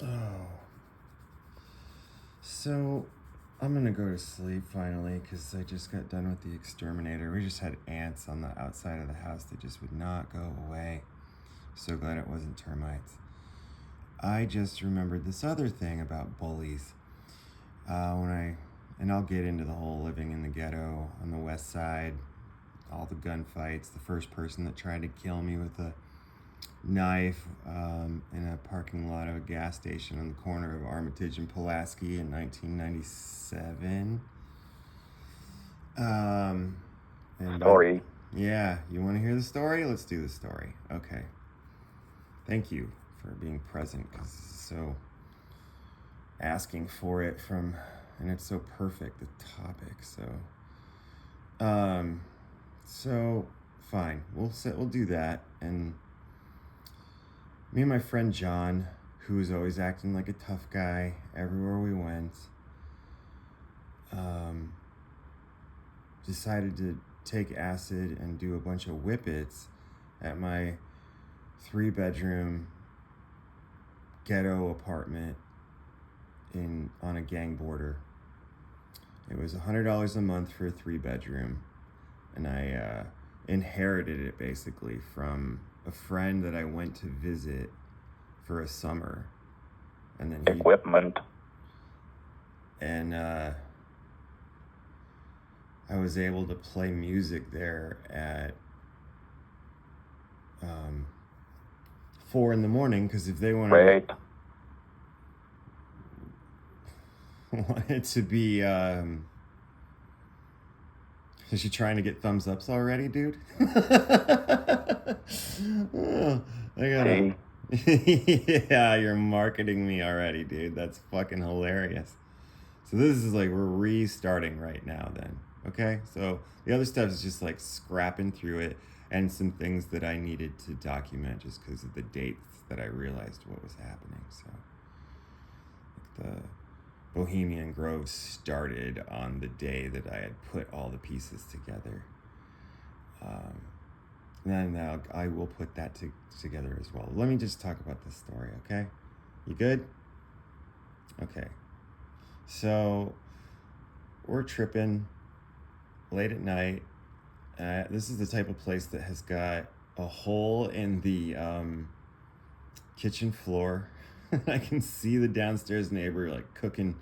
Oh. So, I'm gonna go to sleep finally because I just got done with the exterminator. We just had ants on the outside of the house that just would not go away. So glad it wasn't termites. I just remembered this other thing about bullies. And I'll get into the whole living in the ghetto on the west side, all the gunfights, the first person that tried to kill me with a knife in a parking lot of a gas station on the corner of Armitage and Pulaski in 1997. Story. Yeah, you want to hear the story? Let's do the story. Okay. Thank you for being present, because so asking for it from, and it's so perfect, the topic. So fine, we'll do that. And me and my friend John, who was always acting like a tough guy everywhere we went, decided to take acid and do a bunch of whippets at my 3-bedroom ghetto apartment on a gang border. It was $100 a month for a 3-bedroom, and I inherited it basically from a friend that I went to visit for a summer, and then Equipment. And I was able to play music there at 4 in the morning, because if they wanted to be is she trying to get thumbs ups already, dude? Oh, I gotta yeah, you're marketing me already, dude. That's fucking hilarious. So this is like, we're restarting right now then. Okay? So the other stuff is just like scrapping through it, and some things that I needed to document just because of the dates that I realized what was happening. So like the Bohemian Grove started on the day that I had put all the pieces together. And then I will put that together as well. Let me just talk about this story, okay? You good? Okay. So we're tripping late at night. This is the type of place that has got a hole in the kitchen floor. I can see the downstairs neighbor like cooking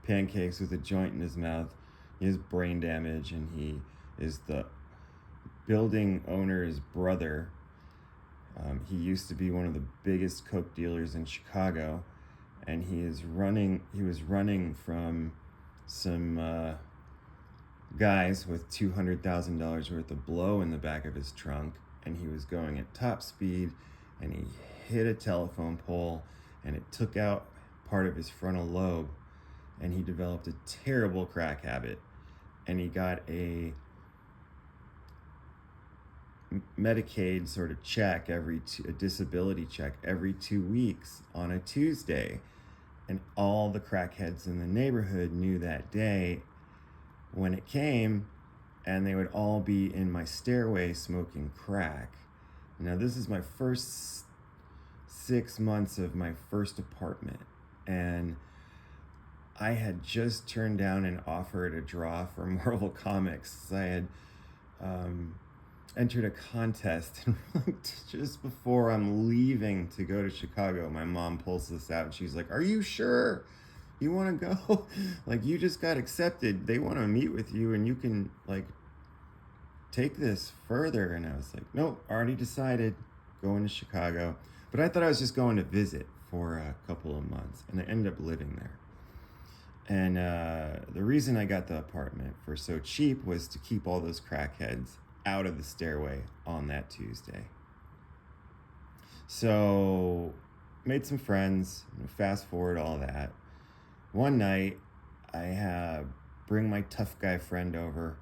pancakes with a joint in his mouth. He has brain damage, and he is the building owner's brother. He used to be one of the biggest coke dealers in Chicago, and he was running from some guys with $200,000 worth of blow in the back of his trunk, and he was going at top speed, and he hit a telephone pole, and it took out part of his frontal lobe, and he developed a terrible crack habit, and he got a Medicaid sort of check a disability check every 2 weeks on a Tuesday, and all the crackheads in the neighborhood knew that day when it came, and they would all be in my stairway smoking crack. Now this is my first 6 months of my first apartment, and I had just turned down an offer to draw for Marvel Comics. I had entered a contest, and just before I'm leaving to go to Chicago, my mom pulls this out, and she's like, "Are you sure you want to go? Like, you just got accepted. They want to meet with you, and you can like take this further." And I was like, "Nope, already decided, going to Chicago." But I thought I was just going to visit for a couple of months, and I ended up living there. And the reason I got the apartment for so cheap was to keep all those crackheads out of the stairway on that Tuesday. So made some friends, fast forward all that. One night, I bring my tough guy friend over.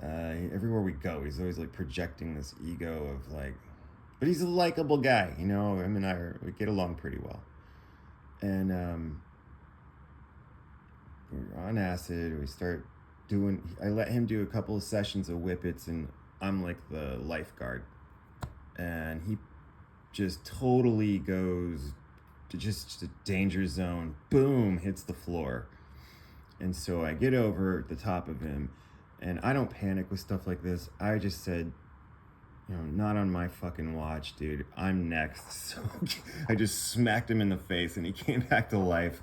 Everywhere we go, he's always like projecting this ego of like, but he's a likable guy, you know. Him and we get along pretty well. And we're on acid. I let him do a couple of sessions of whippets, and I'm like the lifeguard. And he just totally goes just a danger zone. Boom, hits the floor. And so I get over the top of him, and I don't panic with stuff like this. I just said, not on my fucking watch, dude. I'm next. So I just smacked him in the face, and he came back to life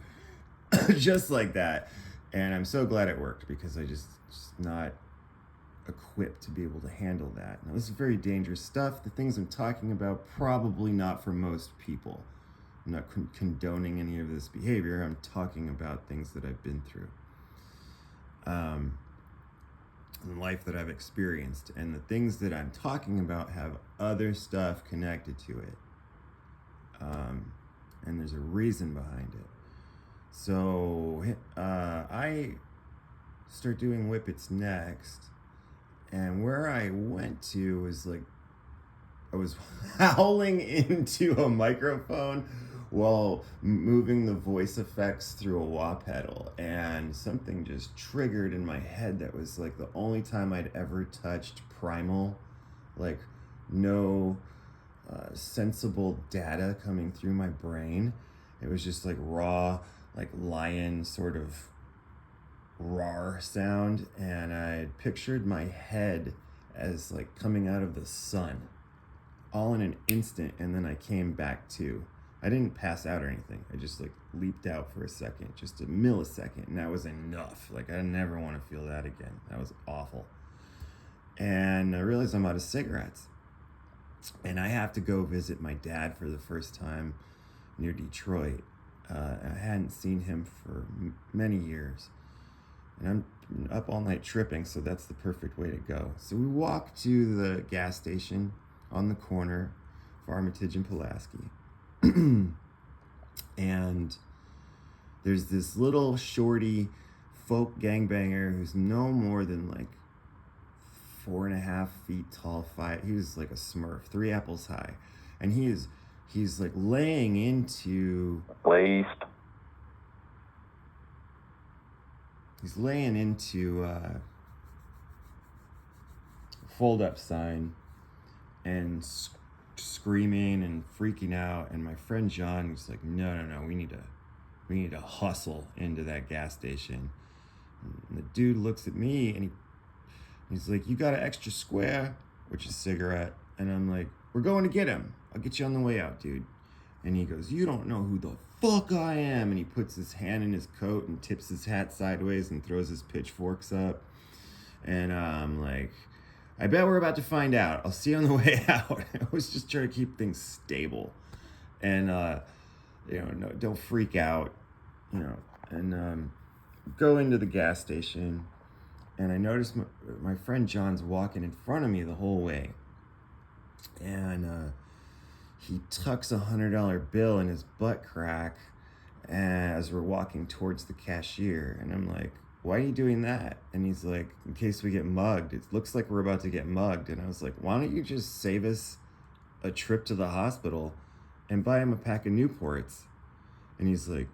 just like that. And I'm so glad it worked, because I just not equipped to be able to handle that. Now, this is very dangerous stuff. The things I'm talking about, probably not for most people. I'm not condoning any of this behavior. I'm talking about things that I've been through. In life that I've experienced, and the things that I'm talking about have other stuff connected to it, and there's a reason behind it. So I start doing Whippets next, and where I went to was like, I was howling into a microphone while moving the voice effects through a wah pedal, and something just triggered in my head that was like the only time I'd ever touched primal, like no sensible data coming through my brain. It was just like raw, like lion sort of roar sound, and I pictured my head as like coming out of the sun all in an instant, and then I came back to. I didn't pass out or anything. I just like leaped out for a second, just a millisecond, and that was enough. Like, I never want to feel that again. That was awful. And I realized I'm out of cigarettes, and I have to go visit my dad for the first time near Detroit. I hadn't seen him for many years, and I'm up all night tripping, so that's the perfect way to go. So we walk to the gas station on the corner of Armitage and Pulaski. And there's this little shorty folk gangbanger who's no more than like 4.5 feet tall, he was like a Smurf, 3 apples high, and he's like laying into a fold up sign and screaming and freaking out. And my friend John was like, no, we need to hustle into that gas station. And the dude looks at me, and he's like, you got an extra square, which is cigarette? And I'm like, we're going to get him. I'll get you on the way out, dude. And he goes, you don't know who the fuck I am. And he puts his hand in his coat and tips his hat sideways and throws his pitchforks up. And I'm like, I bet we're about to find out. I'll see you on the way out. I was just trying to keep things stable, and no, don't freak out, and go into the gas station, and I noticed my friend John's walking in front of me the whole way, and he tucks $100 bill in his butt crack as we're walking towards the cashier, and I'm like, why are you doing that? And he's like, in case we get mugged. It looks like we're about to get mugged. And I was like, why don't you just save us a trip to the hospital and buy him a pack of Newports? And he's like,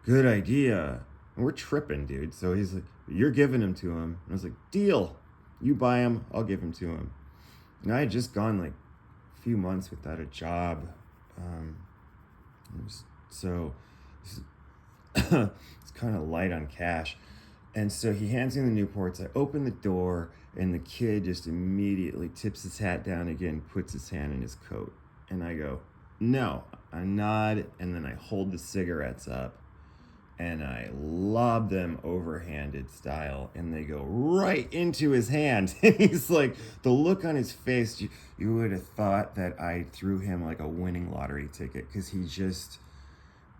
good idea. And we're tripping, dude. So he's like, you're giving them to him. And I was like, deal. You buy him, I'll give him to him. And I had just gone like a few months without a job. So it's kind of light on cash. And so he hands me the Newports. I open the door, and the kid just immediately tips his hat down again, puts his hand in his coat. And I go, no. I nod, and then I hold the cigarettes up, and I lob them overhanded style, and they go right into his hand. And he's like, the look on his face, you would have thought that I threw him like a winning lottery ticket, because he just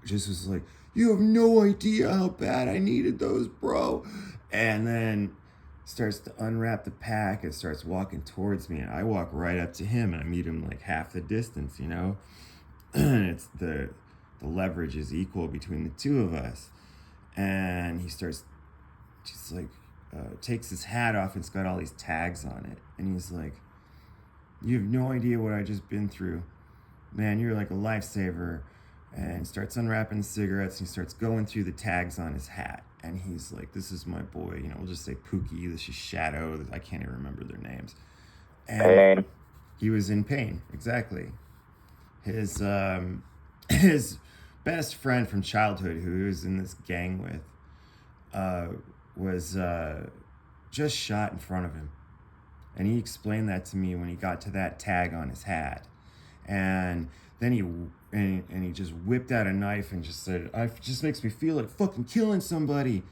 was like, you have no idea how bad I needed those, bro. And then starts to unwrap the pack and starts walking towards me. And I walk right up to him, and I meet him like half the distance, And it's the leverage is equal between the two of us. And he starts just like, takes his hat off, and it's got all these tags on it. And he's like, you have no idea what I just been through. Man, you're like a lifesaver. And starts unwrapping cigarettes, and he starts going through the tags on his hat. And he's like, this is my boy, we'll just say Pookie, this is Shadow, I can't even remember their names. And Pain. He was in pain, exactly. His best friend from childhood who he was in this gang with was just shot in front of him. And he explained that to me when he got to that tag on his hat. And then he just whipped out a knife and just said, "It just makes me feel like fucking killing somebody."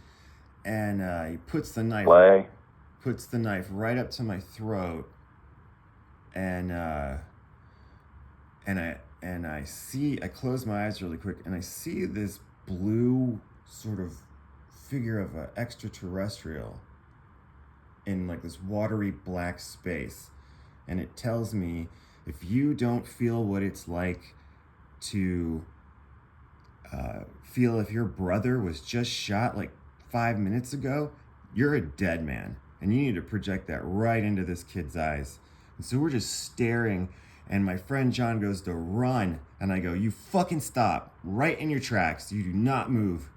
And he puts the knife right up to my throat. And I close my eyes really quick, and I see this blue sort of figure of an extraterrestrial in like this watery black space. And it tells me, if you don't feel what it's like to feel if your brother was just shot like 5 minutes ago, you're a dead man. And you need to project that right into this kid's eyes. And so we're just staring, and my friend John goes to run, and I go, "You fucking stop right in your tracks. You do not move."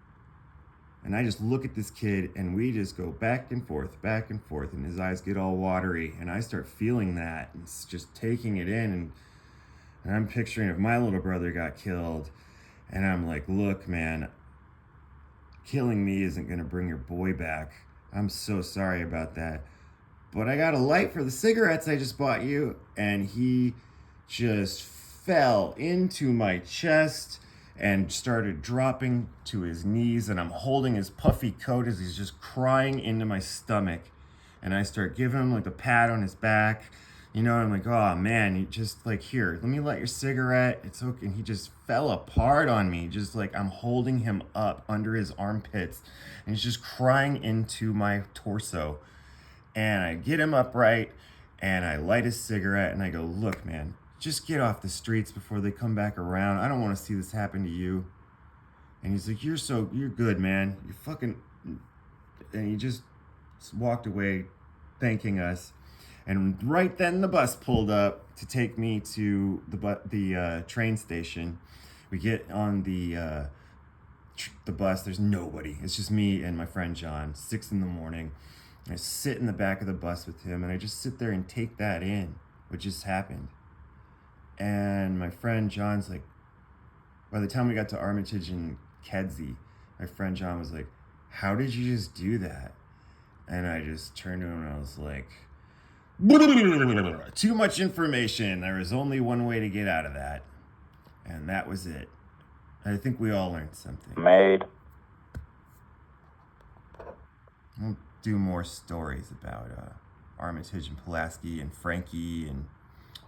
And I just look at this kid, and we just go back and forth, and his eyes get all watery, and I start feeling that, and it's just taking it in, and I'm picturing if my little brother got killed, and I'm like, "Look, man, killing me isn't gonna bring your boy back. I'm so sorry about that. But I got a light for the cigarettes I just bought you." And he just fell into my chest and started dropping to his knees, and I'm holding his puffy coat as he's just crying into my stomach. And I start giving him like a pat on his back, and I'm like, "Oh man, you just like, here, let me light your cigarette. It's okay." And he just fell apart on me, just like I'm holding him up under his armpits, and he's just crying into my torso. And I get him upright, and I light his cigarette, and I go, "Look, man, just get off the streets before they come back around. I don't want to see this happen to you." And he's like, you're good, man. You're fucking," and he just walked away thanking us. And right then the bus pulled up to take me to the train station. We get on the bus. There's nobody. It's just me and my friend John, 6 a.m. I sit in the back of the bus with him, and I just sit there and take that in, what just happened. And my friend John's like, by the time we got to Armitage and Kedzie, my friend John was like, "How did you just do that?" And I just turned to him and I was like, "Too much information. There was only one way to get out of that." And that was it. I think we all learned something. Made. We'll do more stories about Armitage and Pulaski and Frankie and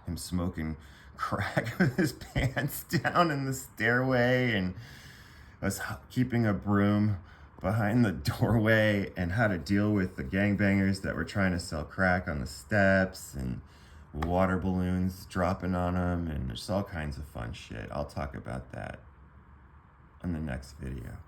him smoking crack with his pants down in the stairway, and us keeping a broom behind the doorway, and how to deal with the gangbangers that were trying to sell crack on the steps, and water balloons dropping on them, and there's all kinds of fun shit. I'll talk about that in the next video.